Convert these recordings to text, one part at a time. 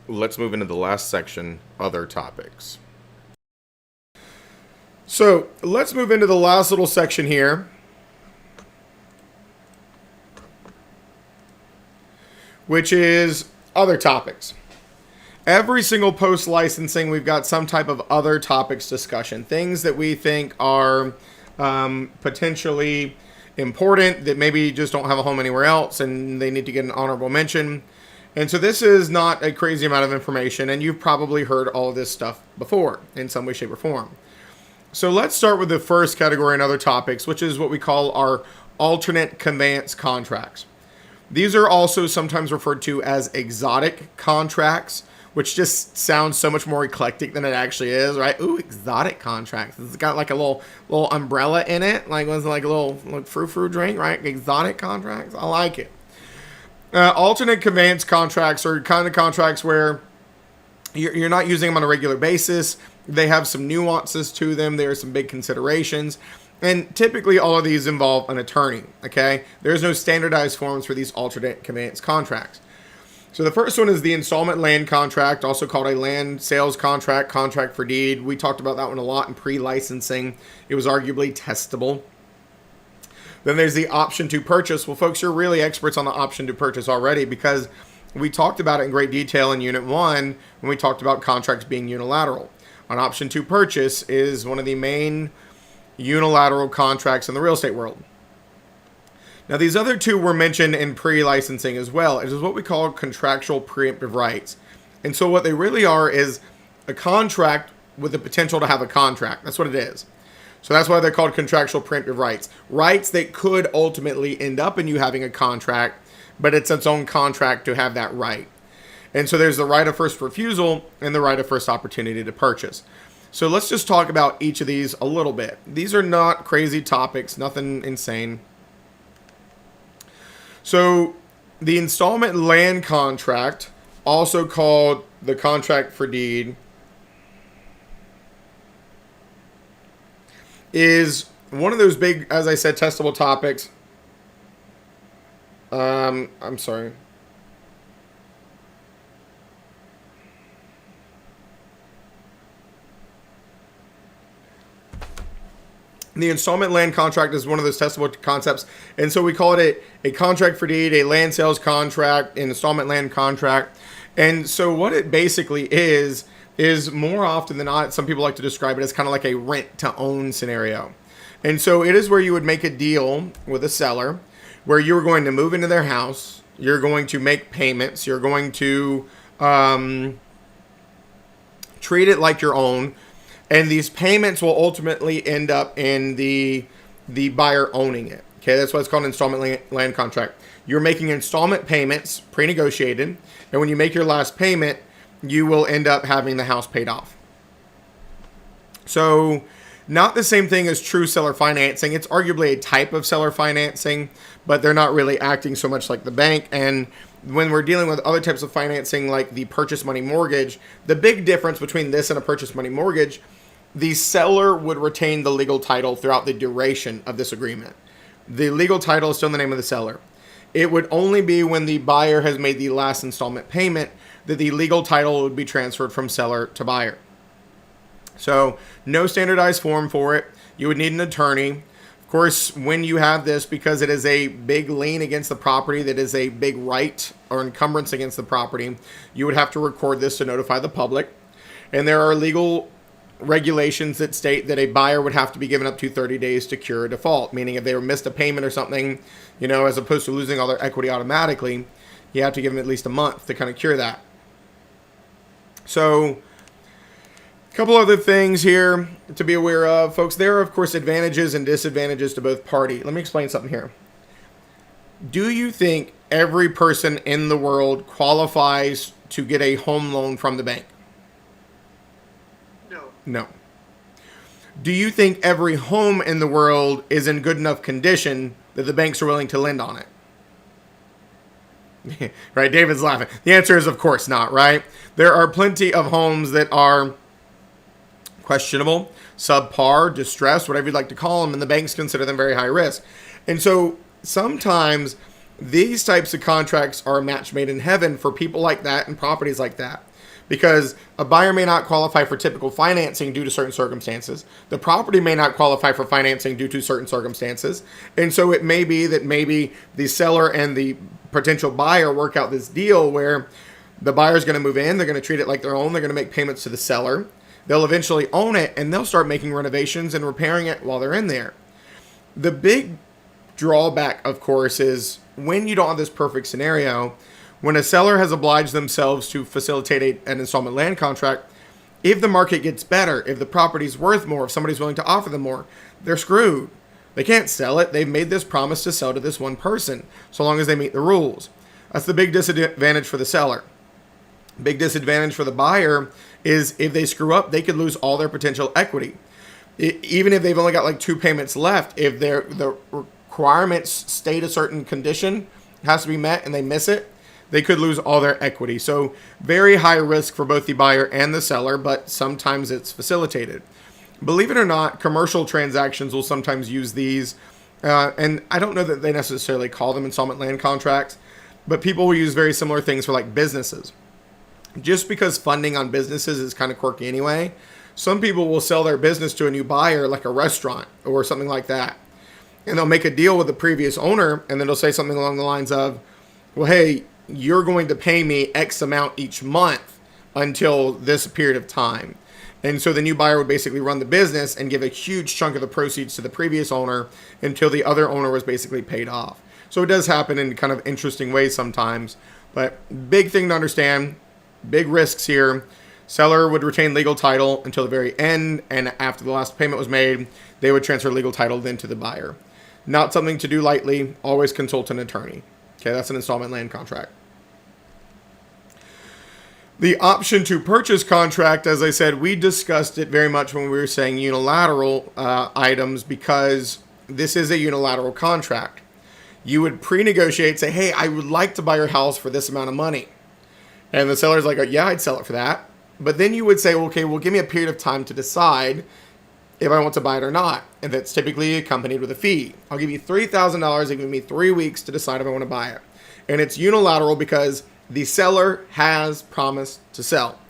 let's move into the last section, other topics. So let's move into the last little section here, which is other topics. Every single post licensing, we've got some type of other topics discussion, things that we think are potentially important that maybe just don't have a home anywhere else and they need to get an honorable mention. And so this is not a crazy amount of information, and you've probably heard all of this stuff before in some way, shape, or form. So let's start with the first category and other topics, which is what we call our alternate conveyance contracts. These are also sometimes referred to as exotic contracts, which just sounds so much more eclectic than it actually is, right? Ooh, exotic contracts. It's got like a little umbrella in it, like was like a little frou-frou drink, right? Exotic contracts. I like it. Alternate conveyance contracts are kind of contracts where you're not using them on a regular basis. They have some nuances to them. There are some big considerations. And typically all of these involve an attorney, okay? There's no standardized forms for these alternate conveyance contracts. So the first one is the installment land contract, also called a land sales contract, contract for deed. We talked about that one a lot in pre-licensing. It was arguably testable. Then there's the option to purchase. Well, folks, you're really experts on the option to purchase already because we talked about it in great detail in Unit 1 when we talked about contracts being unilateral. An option to purchase is one of the main unilateral contracts in the real estate world. Now, these other two were mentioned in pre-licensing as well. It is what we call contractual preemptive rights. And so what they really are is a contract with the potential to have a contract. That's what it is. So that's why they're called contractual preemptive rights. Rights that could ultimately end up in you having a contract, but it's its own contract to have that right. And so there's the right of first refusal and the right of first opportunity to purchase. So let's just talk about each of these a little bit. These are not crazy topics, nothing insane. So the installment land contract, also called the contract for deed, is one of those big, as I said, testable topics. I'm sorry. The installment land contract is one of those testable concepts. And so we call it a contract for deed, a land sales contract, an installment land contract. And so what it basically is more often than not, some people like to describe it as kind of like a rent to own scenario. And so it is where you would make a deal with a seller where you're going to move into their house. You're going to make payments. You're going to treat it like your own. And these payments will ultimately end up in the buyer owning it. Okay, that's why it's called an installment land contract. You're making installment payments, pre-negotiated, and when you make your last payment, you will end up having the house paid off. So, not the same thing as true seller financing. It's arguably a type of seller financing, but they're not really acting so much like the bank. And when we're dealing with other types of financing like the purchase money mortgage, the big difference between this and a purchase money mortgage, the seller would retain the legal title throughout the duration of this agreement. The legal title is still in the name of the seller. It would only be when the buyer has made the last installment payment that the legal title would be transferred from seller to buyer. So no standardized form for it. You would need an attorney. Of course, when you have this, because it is a big lien against the property, that is a big right or encumbrance against the property, you would have to record this to notify the public. And there are legal regulations that state that a buyer would have to be given up to 30 days to cure a default, meaning if they were missed a payment or something, as opposed to losing all their equity automatically, you have to give them at least a month to kind of cure that. So a couple other things here to be aware of, folks. There are, of course, advantages and disadvantages to both parties. Let me explain something here. Do you think every person in the world qualifies to get a home loan from the bank? No. Do you think every home in the world is in good enough condition that the banks are willing to lend on it? Right, David's laughing. The answer is, of course not, right? There are plenty of homes that are questionable, subpar, distressed, whatever you'd like to call them, and the banks consider them very high risk. And so sometimes These types of contracts are a match made in heaven for people like that and properties like that. Because a buyer may not qualify for typical financing due to certain circumstances. The property may not qualify for financing due to certain circumstances. And so it may be that maybe the seller and the potential buyer work out this deal where the buyer's going to move in, they're going to treat it like their own, they're going to make payments to the seller. They'll eventually own it, and they'll start making renovations and repairing it while they're in there. The big drawback, of course, is when you don't have this perfect scenario, when a seller has obliged themselves to facilitate an installment land contract, if the market gets better, if the property's worth more, if somebody's willing to offer them more, they're screwed. They can't sell it. They've made this promise to sell to this one person, so long as they meet the rules. That's the big disadvantage for the seller. Big disadvantage for the buyer is if they screw up, they could lose all their potential equity. Even if they've only got like 2 payments left, if the requirements state a certain condition has to be met and they miss it, they could lose all their equity. So very high risk for both the buyer and the seller, but sometimes it's facilitated. Believe it or not, commercial transactions will sometimes use these. And I don't know that they necessarily call them installment land contracts, but people will use very similar things for like businesses. Just because funding on businesses is kind of quirky anyway, some people will sell their business to a new buyer, like a restaurant or something like that. And they'll make a deal with the previous owner, and then they'll say something along the lines of, well, hey, you're going to pay me X amount each month until this period of time. And so the new buyer would basically run the business and give a huge chunk of the proceeds to the previous owner until the other owner was basically paid off. So it does happen in kind of interesting ways sometimes. But big thing to understand, big risks here. Seller would retain legal title until the very end, and after the last payment was made, they would transfer legal title then to the buyer. Not something to do lightly. Always consult an attorney. Okay, that's an installment land contract. The option to purchase contract, as I said, we discussed it very much when we were saying unilateral items, because this is a unilateral contract. You would pre-negotiate, say, hey, I would like to buy your house for this amount of money. And the seller's like, oh, yeah, I'd sell it for that. But then you would say, okay, well, give me a period of time to decide if I want to buy it or not. And that's typically accompanied with a fee. I'll give you $3,000 and give me 3 weeks to decide if I want to buy it. And it's unilateral because the seller has promised to sell.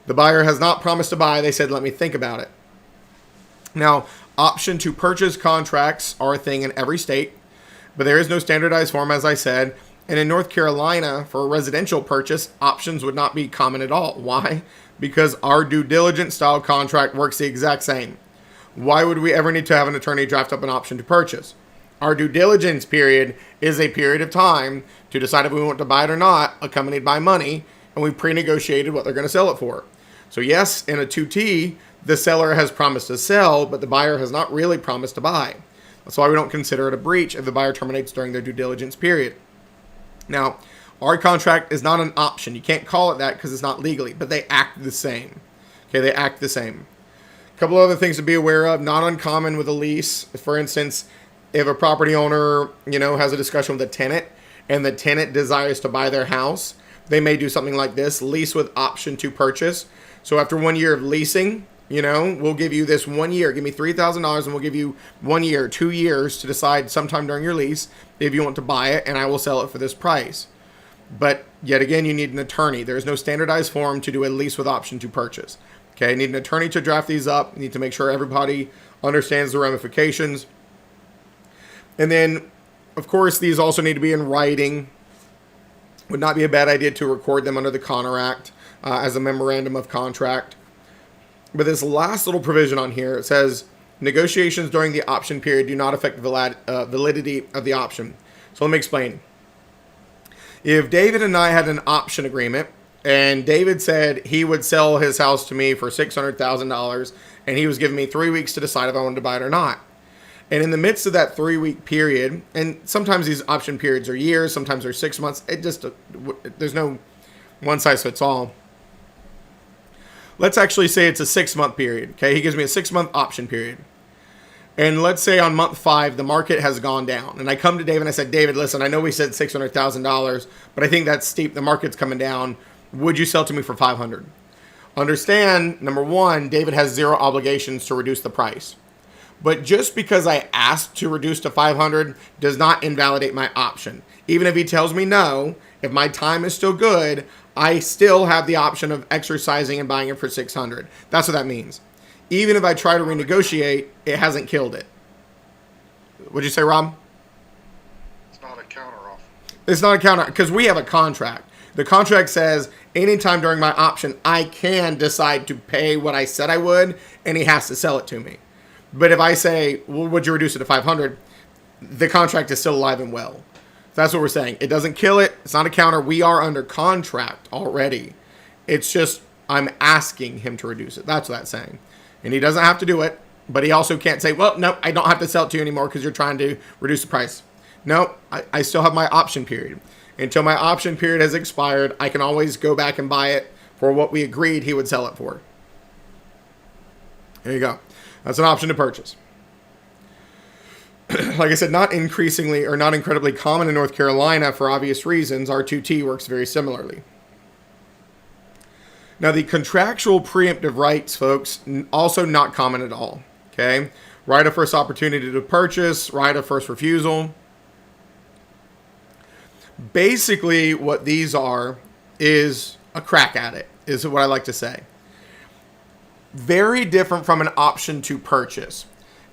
The buyer has not promised to buy. They said, let me think about it. Now, option to purchase contracts are a thing in every state, but there is no standardized form, as I said. And in North Carolina, for a residential purchase, options would not be common at all. Why? Because our due diligence style contract works the exact same. Why would we ever need to have an attorney draft up an option to purchase? Our due diligence period is a period of time to decide if we want to buy it or not, accompanied by money, and we pre-negotiated what they're going to sell it for. So yes, in a 2T, the seller has promised to sell, but the buyer has not really promised to buy. That's why we don't consider it a breach if the buyer terminates during their due diligence period. Now, our contract is not an option. You can't call it that because it's not legally, but they act the same. Okay, they act the same. A couple other things to be aware of, not uncommon with a lease. For instance, if a property owner, has a discussion with a tenant and the tenant desires to buy their house, they may do something like this, lease with option to purchase. So after 1 year of leasing, we'll give you this 1 year. Give me $3,000 and we'll give you 1 year, 2 years to decide sometime during your lease if you want to buy it, and I will sell it for this price. But yet again, you need an attorney. There is no standardized form to do a lease with option to purchase. Okay, you need an attorney to draft these up. You need to make sure everybody understands the ramifications. And then, of course, these also need to be in writing. Would not be a bad idea to record them under the Connor Act as a memorandum of contract. But this last little provision on here, it says, negotiations during the option period do not affect validity of the option. So let me explain. If David and I had an option agreement, and David said he would sell his house to me for $600,000, and he was giving me 3 weeks to decide if I wanted to buy it or not. And in the midst of that 3 week period, and sometimes these option periods are years, sometimes they're 6 months, there's no one size fits all. Let's actually say it's a 6 month period. Okay, he gives me a 6 month option period. And let's say on month 5, the market has gone down. And I come to David and I said, David, listen, I know we said $600,000, but I think that's steep. The market's coming down. Would you sell to me for $500,000? Understand, number one, David has zero obligations to reduce the price. But just because I asked to reduce to 500 does not invalidate my option. Even if he tells me no, if my time is still good, I still have the option of exercising and buying it for 600. That's what that means. Even if I try to renegotiate, it hasn't killed it. What'd you say, Rob? It's not a counteroffer. It's not a counter, because we have a contract. The contract says anytime during my option, I can decide to pay what I said I would, and he has to sell it to me. But if I say, well, would you reduce it to 500? The contract is still alive and well. That's what we're saying. It doesn't kill it. It's not a counter. We are under contract already. It's just I'm asking him to reduce it. That's what that's saying. And he doesn't have to do it, but he also can't say, well, no, I don't have to sell it to you anymore because you're trying to reduce the price. No, I still have my option period. Until my option period has expired, I can always go back and buy it for what we agreed he would sell it for. There you go. That's an option to purchase. Like I said, not increasingly or not incredibly common in North Carolina for obvious reasons. R2T works very similarly. Now, the contractual preemptive rights, folks, also not common at all. Okay? Right of first opportunity to purchase, right of first refusal. Basically, what these are is a crack at it, is what I like to say. Very different from an option to purchase.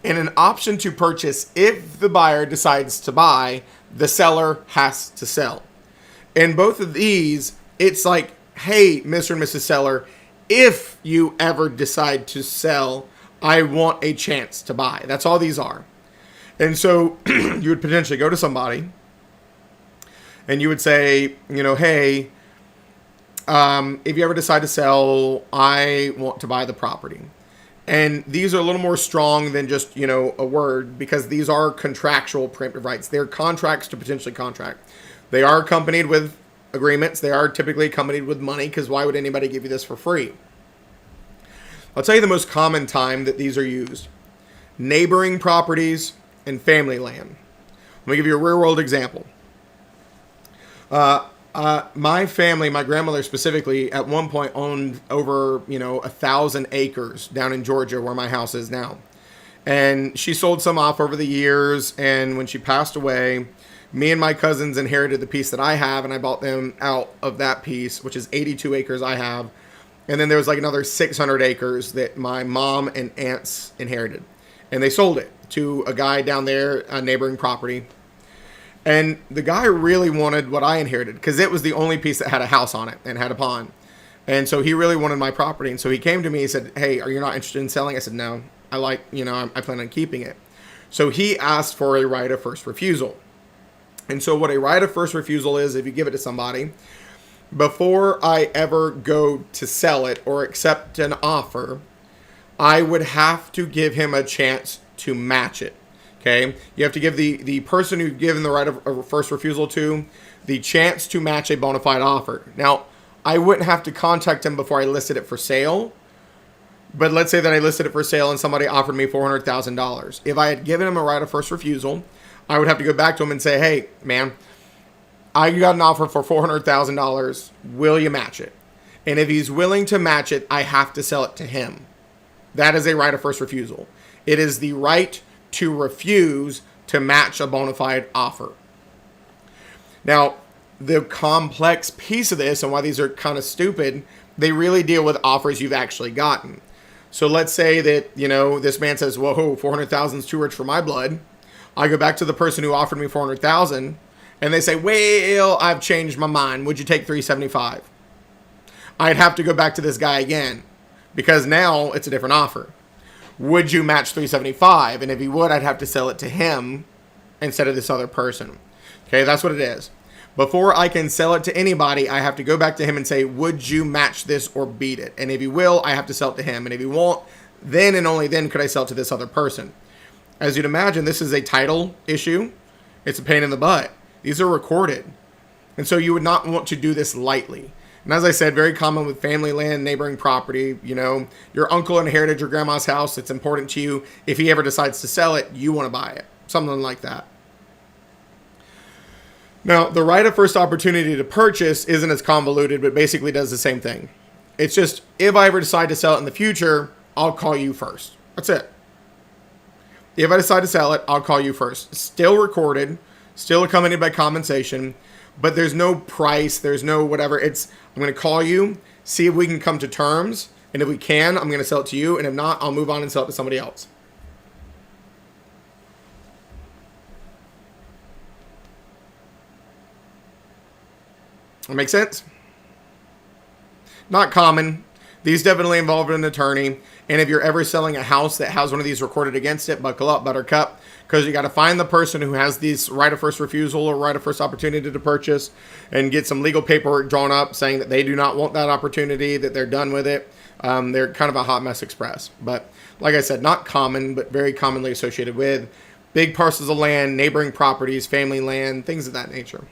In an option to purchase, if the buyer decides to buy, the seller has to sell. In both of these, it's like, hey, Mr. and Mrs. Seller, if you ever decide to sell, I want a chance to buy. That's all these are. And so you would potentially go to somebody and you would say, you know, hey, if you ever decide to sell, I want to buy the property. And these are a little more strong than just, you know, a word, because these are contractual preemptive rights. They're contracts to potentially contract. They are accompanied with agreements. They are typically accompanied with money, because why would anybody give you this for free? I'll tell you the most common time that these are used. Neighboring properties and family land. Let me give you a real world example. My family, my grandmother specifically, at one point owned over, 1,000 acres down in Georgia where my house is now. And she sold some off over the years. And when she passed away, me and my cousins inherited the piece that I have, and I bought them out of that piece, which is 82 acres I have. And then there was like another 600 acres that my mom and aunts inherited. And they sold it to a guy down there, a neighboring property. And the guy really wanted what I inherited, because it was the only piece that had a house on it and had a pond. And so he really wanted my property. And so he came to me and said, hey, are you not interested in selling? I said, no, I plan on keeping it. So he asked for a right of first refusal. And so what a right of first refusal is, if you give it to somebody, before I ever go to sell it or accept an offer, I would have to give him a chance to match it. Okay, you have to give the person who've given the right of first refusal to the chance to match a bona fide offer. Now, I wouldn't have to contact him before I listed it for sale, but let's say that I listed it for sale and somebody offered me $400,000. If I had given him a right of first refusal, I would have to go back to him and say, hey, man, I got an offer for $400,000. Will you match it? And if he's willing to match it, I have to sell it to him. That is a right of first refusal. It is the right to refuse to match a bona fide offer. Now, the complex piece of this and why these are kind of stupid, they really deal with offers you've actually gotten. So let's say that, this man says, whoa, 400,000 is too rich for my blood. I go back to the person who offered me 400,000 and they say, well, I've changed my mind. Would you take 375? I'd have to go back to this guy again, because now it's a different offer. Would you match 375? And if he would, I'd have to sell it to him instead of this other person. Okay, that's what it is. Before I can sell it to anybody, I have to go back to him and say, would you match this or beat it? And if he will, I have to sell it to him. And if he won't, then and only then could I sell it to this other person. As you'd imagine, this is a title issue. It's a pain in the butt. These are recorded. And so you would not want to do this lightly. And as I said, very common with family land, neighboring property. Your uncle inherited your grandma's house. It's important to you. If he ever decides to sell it, you want to buy it. Something like that. Now, the right of first opportunity to purchase isn't as convoluted, but basically does the same thing. It's just, if I ever decide to sell it in the future, I'll call you first. That's it. If I decide to sell it, I'll call you first. Still recorded, still accompanied by compensation, but there's no price, there's no whatever. I'm going to call you, see if we can come to terms, and if we can, I'm going to sell it to you, and if not, I'll move on and sell it to somebody else. That make sense? Not common. These definitely involve an attorney. And if you're ever selling a house that has one of these recorded against it, buckle up, buttercup, because you got to find the person who has this right of first refusal or right of first opportunity to purchase and get some legal paperwork drawn up saying that they do not want that opportunity, that they're done with it. They're kind of a hot mess express. But like I said, not common, but very commonly associated with big parcels of land, neighboring properties, family land, things of that nature.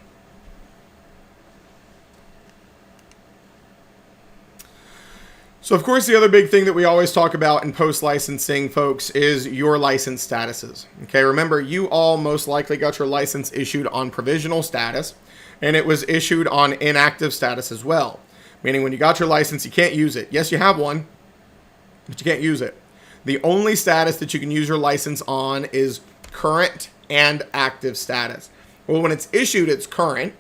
So, of course, the other big thing that we always talk about in post-licensing, folks, is your license statuses. Okay, remember, you all most likely got your license issued on provisional status, and it was issued on inactive status as well. Meaning when you got your license, you can't use it. Yes, you have one, but you can't use it. The only status that you can use your license on is current and active status. Well, when it's issued, it's current,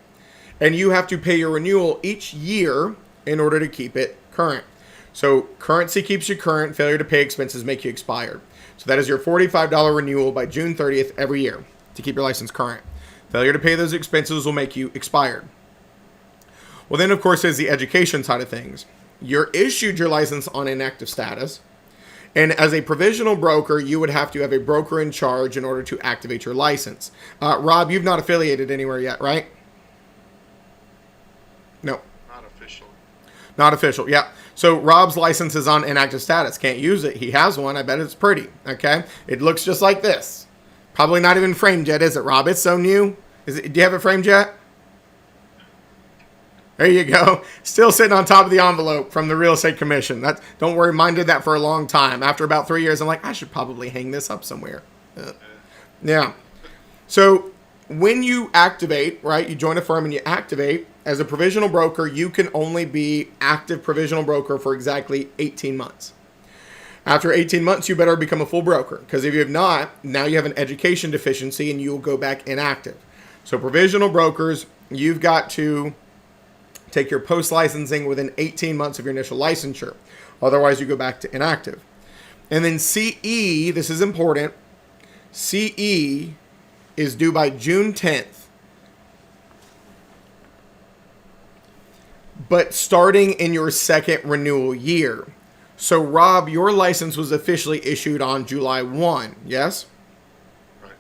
and you have to pay your renewal each year in order to keep it current. So currency keeps you current, failure to pay expenses make you expired. So that is your $45 renewal by June 30th every year to keep your license current. Failure to pay those expenses will make you expired. Well, then, of course, there's the education side of things. You're issued your license on inactive status. And as a provisional broker, you would have to have a broker in charge in order to activate your license. Rob, you've not affiliated anywhere yet, right? No. Not official. Not official, yeah. So Rob's license is on inactive status. Can't use it. He has one. I bet it's pretty, okay? It looks just like this. Probably not even framed yet, is it, Rob? It's so new. Do you have it framed yet? There you go. Still sitting on top of the envelope from the Real Estate Commission. Don't worry, mine did that for a long time. After about 3 years, I'm like, I should probably hang this up somewhere. Yeah. So when you activate, right, you join a firm and you activate, as a provisional broker, you can only be active provisional broker for exactly 18 months. After 18 months, you better become a full broker, because if you have not, now you have an education deficiency and you will go back inactive. So provisional brokers, you've got to take your post-licensing within 18 months of your initial licensure. Otherwise, you go back to inactive. And then CE, this is important, CE is due by June 10th. But starting in your second renewal year. So, Rob, your license was officially issued on July 1, yes? Right.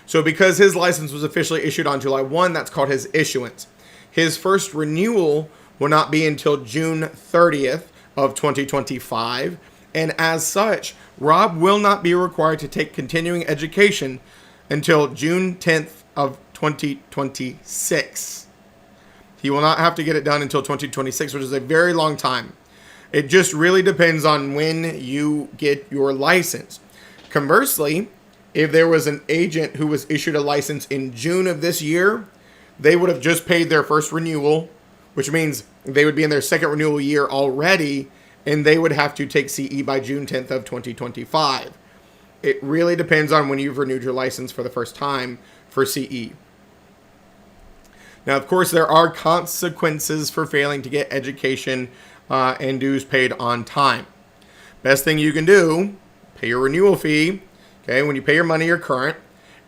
So because his license was officially issued on July 1, that's called his issuance. His first renewal will not be until June 30th of 2025. And as such, Rob will not be required to take continuing education until June 10th of 2026. He will not have to get it done until 2026, which is a very long time. It just really depends on when you get your license. Conversely, if there was an agent who was issued a license in June of this year, they would have just paid their first renewal, which means they would be in their second renewal year already, and they would have to take CE by June 10th of 2025. It really depends on when you've renewed your license for the first time for CE. Now, of course, there are consequences for failing to get education and dues paid on time. Best thing you can do, pay your renewal fee. Okay, when you pay your money, you're current.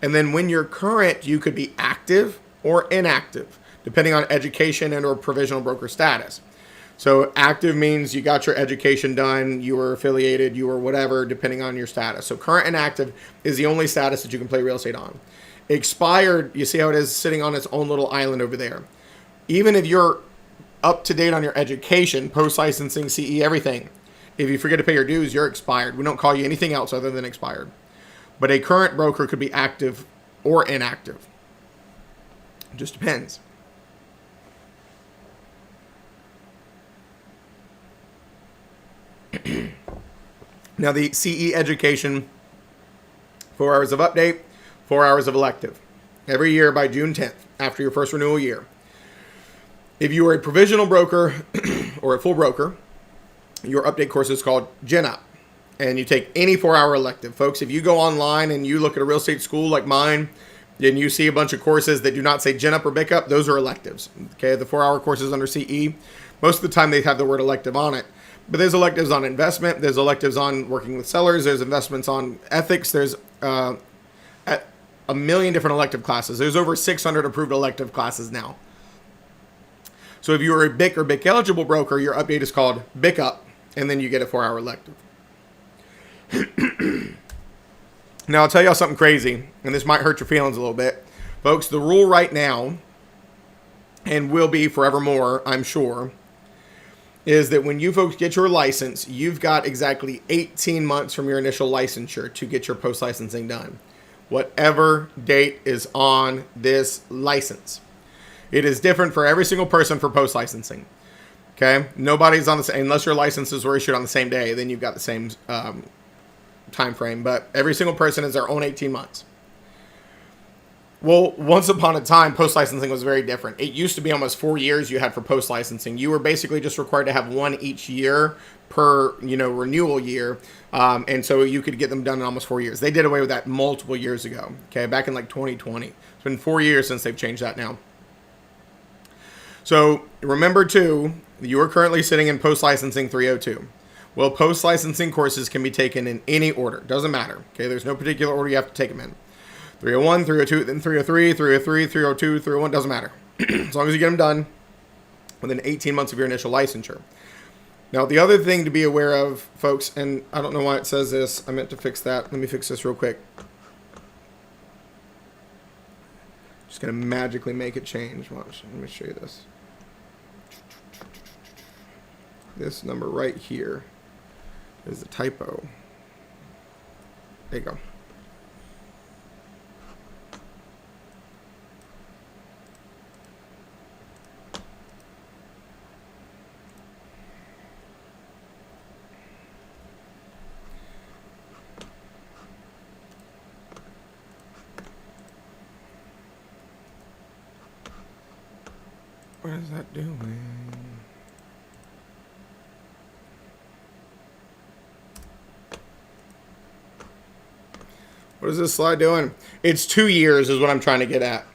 And then when you're current, you could be active or inactive, depending on education and or provisional broker status. So active means you got your education done, you were affiliated, you were whatever, depending on your status. So current and active is the only status that you can play real estate on. Expired, you see how it is sitting on its own little island over there. Even if you're up to date on your education, post-licensing, CE, everything, if you forget to pay your dues, you're expired. We don't call you anything else other than expired. But a current broker could be active or inactive. It just depends. Now the CE education, 4 hours of update, 4 hours of elective. Every year by June 10th, after your first renewal year. If you are a provisional broker or a full broker, your update course is called Gen Up. and you take any 4-hour elective. Folks, if you go online and you look at a real estate school like mine, and you see a bunch of courses that do not say Gen Up or Bic Up, those are electives. Okay, the 4-hour courses under CE, most of the time they have the word elective on it. But there's electives on investment, there's electives on working with sellers, there's investments on ethics, there's a million different elective classes. There's over 600 approved elective classes now. So if you're a BIC or BIC eligible broker, your update is called BIC Up, and then you get a 4-hour elective. Now, I'll tell y'all something crazy, and this might hurt your feelings a little bit. Folks, the rule right now, and will be forevermore, I'm sure, is that when you folks get your license, you've got exactly 18 months from your initial licensure to get your post-licensing done. Whatever date is on this license. It is different for every single person for post-licensing. Okay? Nobody's on the same, unless your licenses were issued on the same day, then you've got the same time frame, but every single person is their own 18 months. Well, once upon a time, post-licensing was very different. It used to be almost 4 years you had for post-licensing. You were basically just required to have one each year per, renewal year. And so you could get them done in almost 4 years. They did away with that multiple years ago. Okay. Back in like 2020. It's been 4 years since they've changed that now. So remember too, you are currently sitting in post-licensing 302. Well, post-licensing courses can be taken in any order. Doesn't matter. Okay, there's no particular order you have to take them in. 301, 302, then 303, 303, 302, 301, doesn't matter. As long as you get them done within 18 months of your initial licensure. Now, the other thing to be aware of, folks, and I don't know why it says this. I meant to fix that. Let me fix this real quick. Just going to magically make it change. Watch. Let me show you this. This number right here is a typo. There you go. What is that doing? What is this slide doing? It's 2 years is what I'm trying to get at.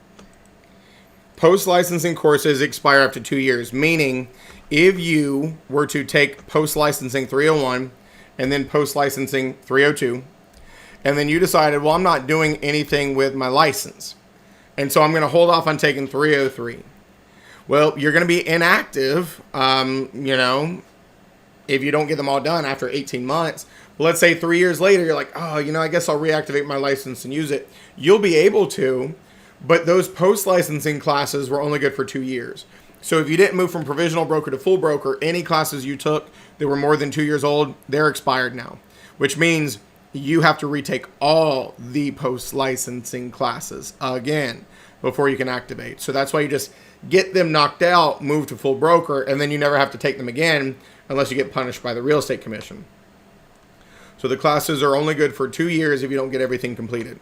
Post-licensing courses expire after 2 years, meaning if you were to take post-licensing 301 and then post-licensing 302, and then you decided, well, I'm not doing anything with my license, and so I'm going to hold off on taking 303. Well, you're going to be inactive, if you don't get them all done after 18 months. Well, let's say 3 years later, you're like, oh, I guess I'll reactivate my license and use it. You'll be able to, but those post-licensing classes were only good for 2 years. So if you didn't move from provisional broker to full broker, any classes you took that were more than 2 years old, they're expired now, which means you have to retake all the post-licensing classes again before you can activate. So that's why you just get them knocked out, move to full broker, and then you never have to take them again unless you get punished by the real estate commission. So the classes are only good for 2 years if you don't get everything completed.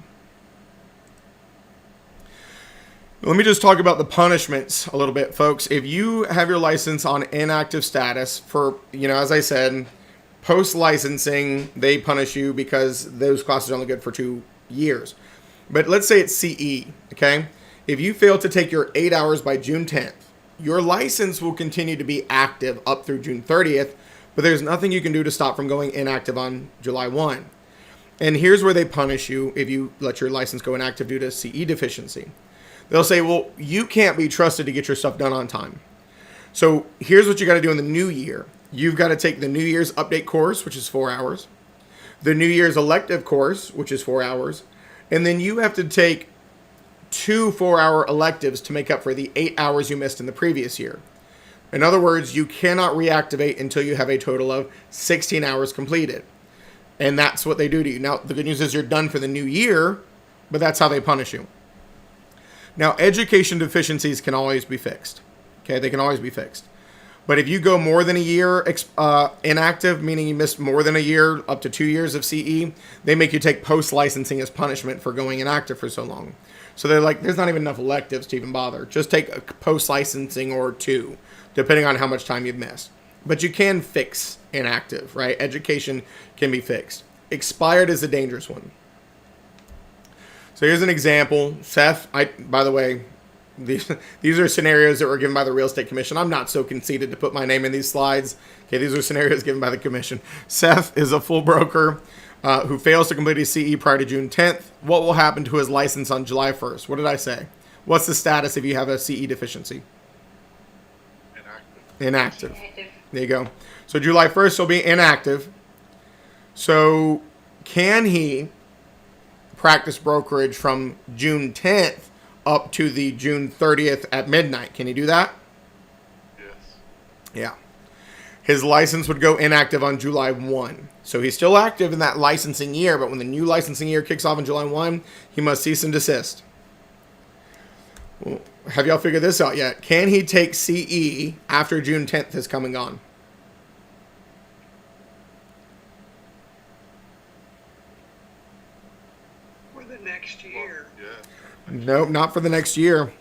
Let me just talk about the punishments a little bit, folks. If you have your license on inactive status for, as I said, post-licensing, they punish you because those classes are only good for 2 years. But let's say it's CE, okay? If you fail to take your 8 hours by June 10th, your license will continue to be active up through June 30th, but there's nothing you can do to stop from going inactive on July 1. And here's where they punish you if you let your license go inactive due to CE deficiency. They'll say, well, you can't be trusted to get your stuff done on time. So here's what you got to do in the new year. You've got to take the New Year's update course, which is 4 hours, the New Year's elective course, which is 4 hours, and then you have to take 2 4-hour electives to make up for the 8 hours you missed in the previous year. In other words, you cannot reactivate until you have a total of 16 hours completed. And that's what they do to you. Now, the good news is you're done for the new year, but that's how they punish you. Now, education deficiencies can always be fixed. Okay, they can always be fixed. But if you go more than a year inactive, meaning you missed more than a year, up to 2 years of CE, they make you take post-licensing as punishment for going inactive for so long. So they're like, there's not even enough electives to even bother. Just take a post-licensing or 2, depending on how much time you've missed. but you can fix inactive, right? Education can be fixed. Expired is a dangerous one. So here's an example. Seth, by the way, these are scenarios that were given by the Real Estate Commission. I'm not so conceited to put my name in these slides. Okay, these are scenarios given by the commission. Seth is a full broker who fails to complete his CE prior to June 10th. What will happen to his license on July 1st? What did I say? What's the status if you have a CE deficiency? Inactive. There you go. So July 1st will be inactive. So can he practice brokerage from June 10th up to the June 30th at midnight? Can he do that? Yes. Yeah. His license would go inactive on July 1. So he's still active in that licensing year, but when the new licensing year kicks off on July 1, he must cease and desist. Well, have y'all figured this out yet? Can he take CE after June 10th has come and gone? For the next year. Yeah. Nope, not for the next year.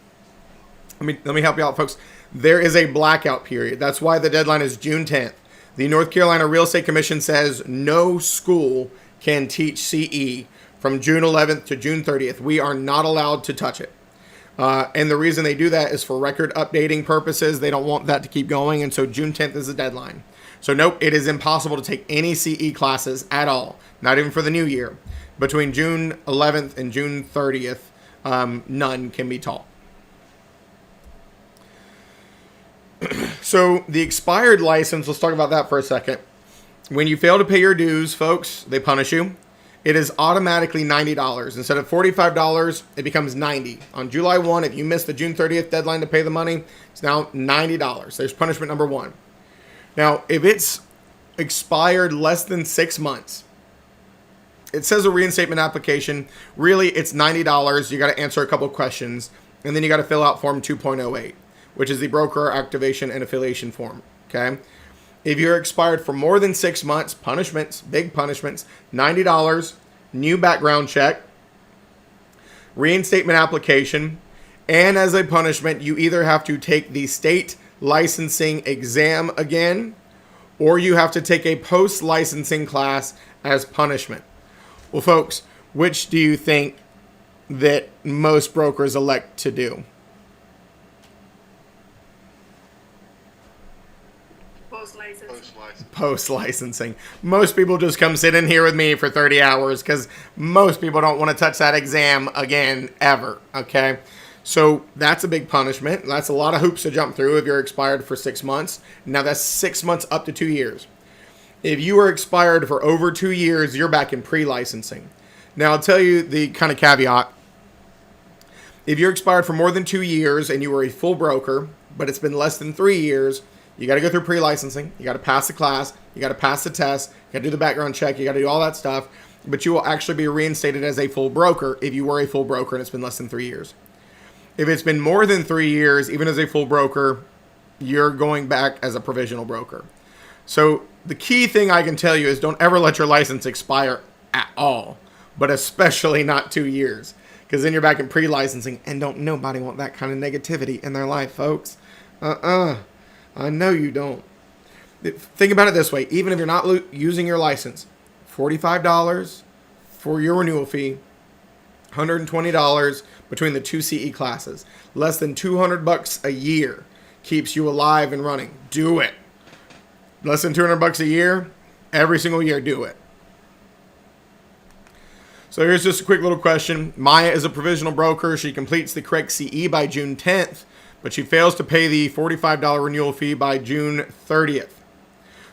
Let me help you out, folks. There is a blackout period. That's why the deadline is June 10th. The North Carolina Real Estate Commission says no school can teach CE from June 11th to June 30th. We are not allowed to touch it. And the reason they do that is for record updating purposes. They don't want that to keep going. And so June 10th is the deadline. So nope, it is impossible to take any CE classes at all. Not even for the new year. Between June 11th and June 30th, none can be taught. So the expired license, let's talk about that for a second. When you fail to pay your dues, folks, they punish you. It is automatically $90. Instead of $45, it becomes $90. On July 1, if you miss the June 30th deadline to pay the money, it's now $90. There's punishment number one. Now, if it's expired less than 6 months, it says a reinstatement application. Really, it's $90. You got to answer a couple of questions, and then you got to fill out Form 2.08, which is the broker activation and affiliation form. Okay. If you're expired for more than 6 months, punishments, big punishments, $90, new background check, reinstatement application, and as a punishment, you either have to take the state licensing exam again, or you have to take a post-licensing class as punishment. Well, folks, which do you think that most brokers elect to do? Post-license. Post-licensing. Most people just come sit in here with me for 30 hours because most people don't want to touch that exam again ever, okay? So that's a big punishment. That's a lot of hoops to jump through if you're expired for 6 months. Now that's 6 months up to 2 years. If you are expired for over 2 years, you're back in pre-licensing. Now I'll tell you the kind of caveat. If you're expired for more than 2 years and you were a full broker, but it's been less than 3 years, you got to go through pre-licensing. You got to pass the class. You got to pass the test. You got to do the background check. You got to do all that stuff. But you will actually be reinstated as a full broker if you were a full broker and it's been less than 3 years. If it's been more than 3 years, even as a full broker, you're going back as a provisional broker. So the key thing I can tell you is don't ever let your license expire at all, but especially not 2 years, because then you're back in pre-licensing, and don't nobody want that kind of negativity in their life, folks. I know you don't. Think about it this way. Even if you're not using your license, $45 for your renewal fee, $120 between the two CE classes. Less than $200 a year keeps you alive and running. Do it. Less than $200 a year, every single year, do it. So here's just a quick little question. Maya is a provisional broker. She completes the correct CE by June 10th, but she fails to pay the $45 renewal fee by June 30th.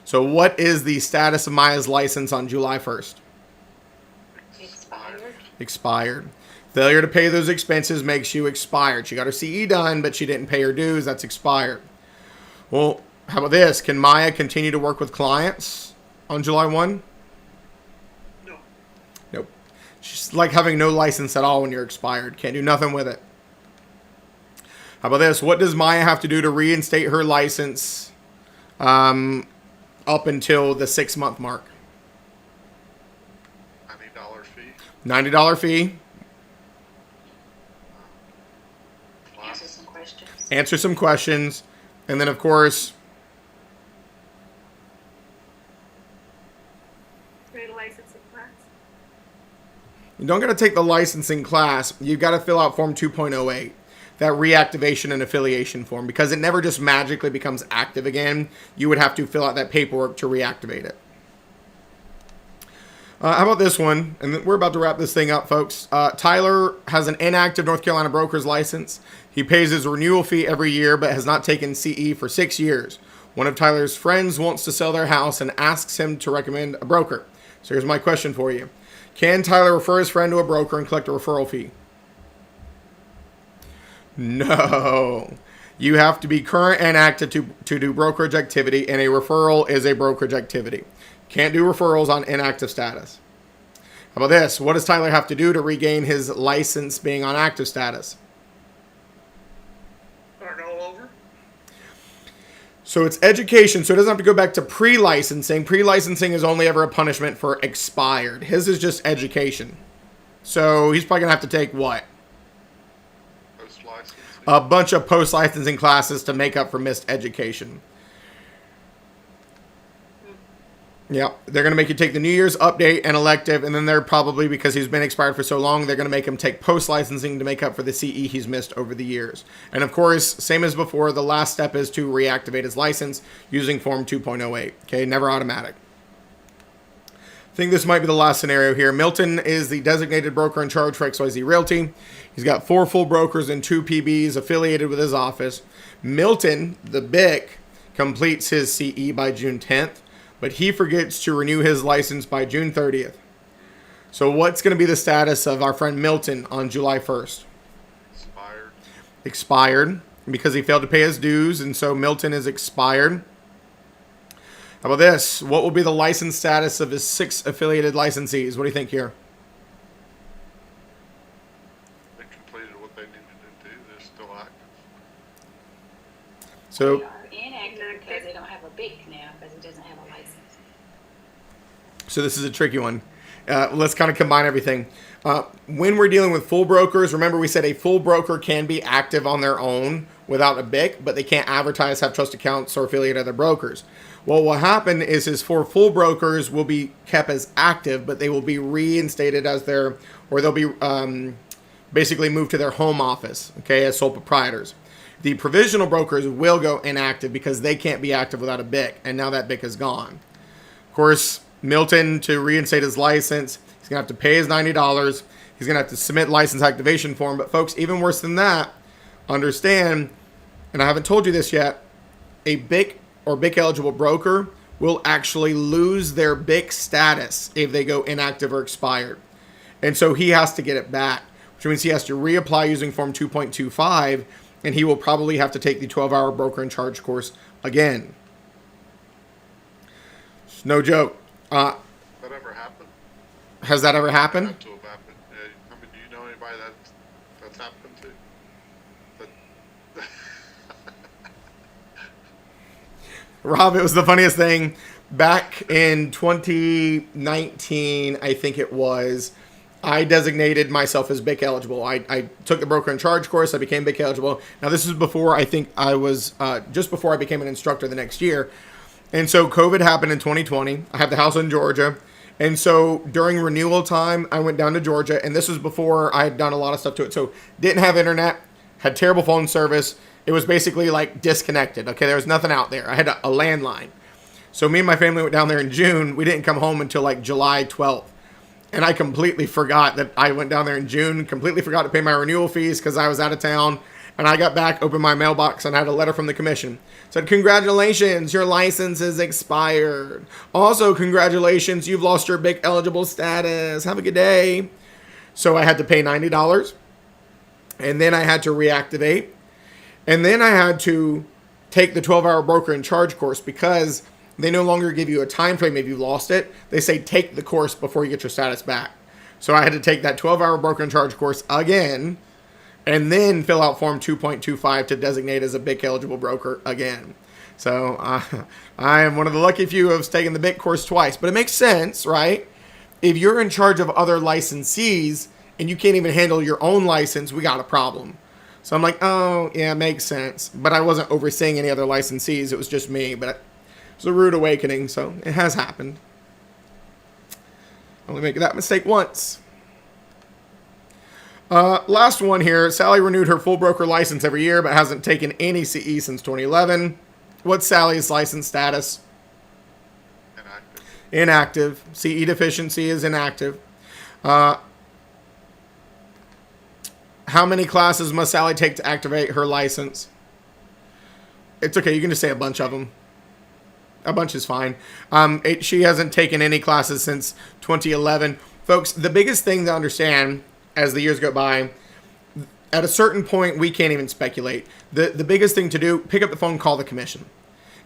So what is the status of Maya's license on July 1st? Expired. Failure to pay those expenses makes you expired. She got her CE done, but she didn't pay her dues. That's expired. Well, how about this? Can Maya continue to work with clients on July 1? No. Nope. She's like having no license at all when you're expired. Can't do nothing with it. How about this? What does Maya have to do to reinstate her license up until the 6 month mark? $90 fee. $90 fee. Answer some questions. Answer some questions. And then, of course, take a licensing class? You don't got to take the licensing class. You've got to fill out Form 2.08, that reactivation and affiliation form, because it never just magically becomes active again. You would have to fill out that paperwork to reactivate it. How about this one? And we're about to wrap this thing up, folks. Tyler has an inactive North Carolina broker's license. He pays his renewal fee every year, but has not taken CE for 6 years. One of Tyler's friends wants to sell their house and asks him to recommend a broker. So here's my question for you. Can Tyler refer his friend to a broker and collect a referral fee? No. You have to be current and active to do brokerage activity, and a referral is a brokerage activity. Can't do referrals on inactive status. How about this? What does Tyler have to do to regain his license being on active status? Start all over? So it's education, so it doesn't have to go back to pre-licensing. Pre-licensing is only ever a punishment for expired. His is just education. So he's probably going to have to take what? Post-licensing. A bunch of post-licensing classes to make up for missed education. Yeah, they're going to make you take the New Year's update and elective, and then they're probably, because he's been expired for so long, they're going to make him take post-licensing to make up for the CE he's missed over the years. And of course, same as before, the last step is to reactivate his license using Form 2.08. Okay, never automatic. I think this might be the last scenario here. Milton is the designated broker in charge for XYZ Realty. He's got 4 full brokers and 2 PBs affiliated with his office. Milton, the BIC, completes his CE by June 10th. But he forgets to renew his license by June 30th. So what's going to be the status of our friend Milton on July 1st? Expired. Expired because he failed to pay his dues, and so Milton is expired. How about this? What will be the license status of his 6 affiliated licensees? What do you think here? They completed what they needed to do. They're still active. So They are inactive because they don't have a BIC now because he doesn't have a license. So this is a tricky one. Let's kind of combine everything. When we're dealing with full brokers, remember we said a full broker can be active on their own without a BIC, but they can't advertise, have trust accounts, or affiliate other brokers. Well, what will happen is his 4 full brokers will be kept as active, but they will be reinstated as their, or they'll be basically moved to their home office, okay, as sole proprietors. The provisional brokers will go inactive because they can't be active without a BIC, and now that BIC is gone. Of course, Milton, to reinstate his license, he's going to have to pay his $90. He's going to have to submit license activation form. But folks, even worse than that, understand, and I haven't told you this yet, a BIC or BIC eligible broker will actually lose their BIC status if they go inactive or expired. And so he has to get it back, which means he has to reapply using Form 2.25, and he will probably have to take the 12-hour broker in charge course again. It's no joke. That ever happened? Has that ever happened? Had to have happened. I mean, do you know anybody that's happened to? That Rob, it was the funniest thing. Back in 2019, I think it was, I designated myself as BIC eligible. I took the broker in charge course. I became BIC eligible. Now, this is before, I think I was, just before I became an instructor the next year. And so COVID happened in 2020. I have the house in Georgia. And so during renewal time, I went down to Georgia. And this was before I had done a lot of stuff to it. So didn't have internet, had terrible phone service. It was basically like disconnected. Okay, there was nothing out there. I had a landline. So me and my family went down there in June. We didn't come home until like July 12th. And I completely forgot that I went down there in June, completely forgot to pay my renewal fees because I was out of town. And I got back, opened my mailbox, and I had a letter from the commission. It said, congratulations, your license is expired. Also, congratulations, you've lost your BIC eligible status. Have a good day. So I had to pay $90. And then I had to reactivate. And then I had to take the 12-hour broker in charge course because they no longer give you a time frame if you lost it. They say take the course before you get your status back. So I had to take that 12-hour broker in charge course again, and then fill out Form 2.25 to designate as a BIC eligible broker again. So I am one of the lucky few who's taken the BIC course twice. But it makes sense, right? If you're in charge of other licensees and you can't even handle your own license, we got a problem. So I'm like, oh, yeah, it makes sense. But I wasn't overseeing any other licensees. It was just me. But it was a rude awakening, so it has happened. Only make that mistake once. Last one here. Sally renewed her full broker license every year, but hasn't taken any CE since 2011. What's Sally's license status? Inactive. Inactive. CE deficiency is inactive. How many classes must Sally take to activate her license? It's okay. You can just say a bunch of them. A bunch is fine. She hasn't taken any classes since 2011. Folks, the biggest thing to understand as the years go by, at a certain point, we can't even speculate. The biggest thing to do, pick up the phone, call the commission.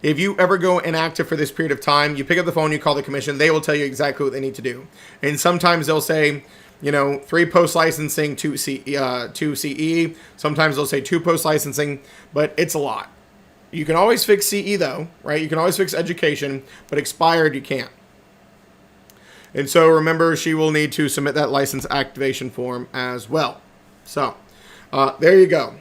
If you ever go inactive for this period of time, you pick up the phone, you call the commission, they will tell you exactly what they need to do. And sometimes they'll say, 3 post-licensing, 2 CE. Sometimes they'll say 2 post-licensing, but it's a lot. You can always fix CE though, right? You can always fix education, but expired you can't. And so remember, she will need to submit that license activation form as well. So there you go.